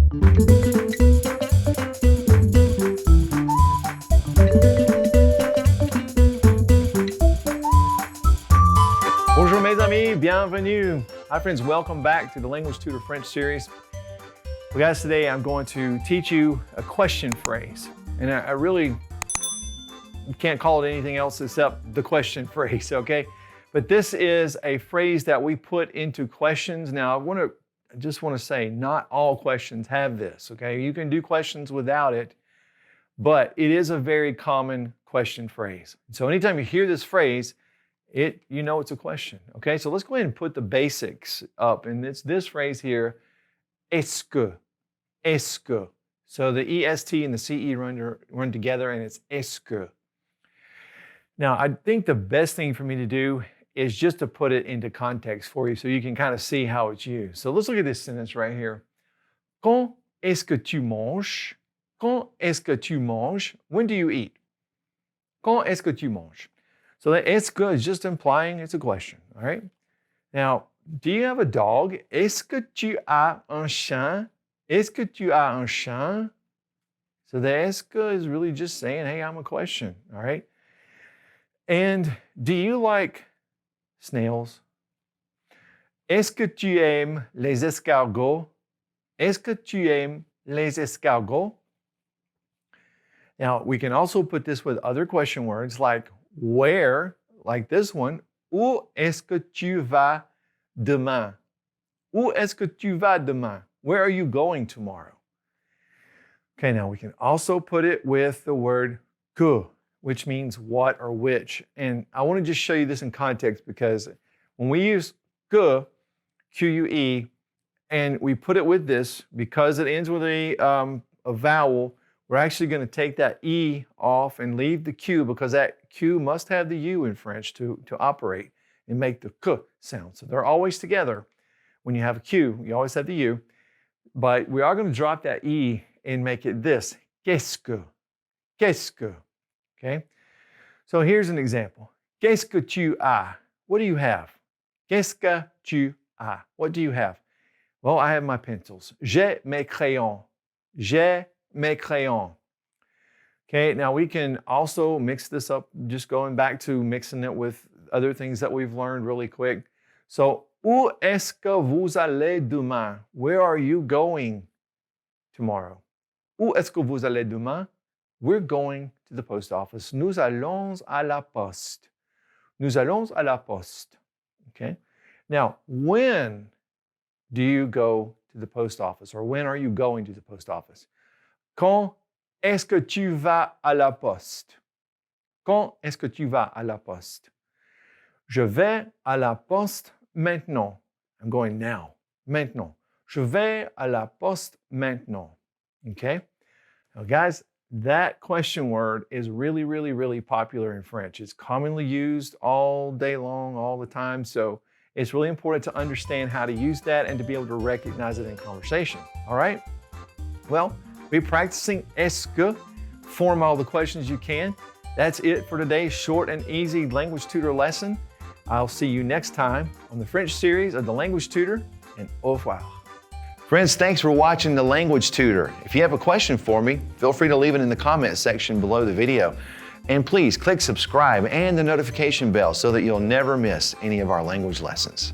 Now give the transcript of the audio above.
Bonjour mes amis, bienvenue. Hi friends, welcome back to the Language Tutor French series. Well guys, today I'm going to teach you a question phrase. And I really can't call it anything else except the question phrase, okay? But this is a phrase that we put into questions. Now I just want to say, not all questions have this, okay? You can do questions without it, but it is a very common question phrase. So anytime you hear this phrase, you know it's a question, okay? So let's go ahead and put the basics up. And it's this phrase here, est-ce que, est-ce que. So the EST and the CE run together, and it's est-ce que. Now, I think the best thing for me to do is just to put it into context for you so you can kind of see how it's used. So let's look at this sentence right here. Quand est-ce que tu manges? Quand est-ce que tu manges? When do you eat? Quand est-ce que tu manges? So that est-ce que is just implying it's a question, all right? Now, do you have a dog? Est-ce que tu as un chien? Est-ce que tu as un chien? So the est-ce que is really just saying, hey, I'm a question, all right? And do you like snails? Est-ce que tu aimes les escargots? Est-ce que tu aimes les escargots? Now, we can also put this with other question words like where, like this one, où est-ce que tu vas demain? Où est-ce que tu vas demain? Where are you going tomorrow? Okay, now we can also put it with the word que, which means what or which. And I want to just show you this in context because when we use que, Q-U-E, and we put it with this, because it ends with a vowel, we're actually going to take that E off and leave the Q because that Q must have the U in French to operate and make the K sound. So they're always together. When you have a Q, you always have the U. But we are going to drop that E and make it this. Qu'est-ce que? Qu'est-ce que? Okay? So here's an example. Qu'est-ce que tu as? What do you have? Qu'est-ce que tu as? What do you have? Well, I have my pencils. J'ai mes crayons. J'ai mes crayons. Okay, now we can also mix this up, just going back to mixing it with other things that we've learned really quick. So, où est-ce que vous allez demain? Where are you going tomorrow? Où est-ce que vous allez demain? We're going to the post office. Nous allons à la poste. Nous allons à la poste. Okay? Now, when do you go to the post office? Or when are you going to the post office? Quand est-ce que tu vas à la poste? Quand est-ce que tu vas à la poste? Je vais à la poste maintenant. I'm going now. Maintenant. Je vais à la poste maintenant. Okay? Now, guys, that question word is really, really, really popular in French. It's commonly used all day long, all the time. So it's really important to understand how to use that and to be able to recognize it in conversation. All right? Well, be practicing est-ce que. Form all the questions you can. That's it for today's short and easy language tutor lesson. I'll see you next time on the French series of the Language Tutor, and au revoir. Friends, thanks for watching the Language Tutor. If you have a question for me, feel free to leave it in the comment section below the video. And please click subscribe and the notification bell so that you'll never miss any of our language lessons.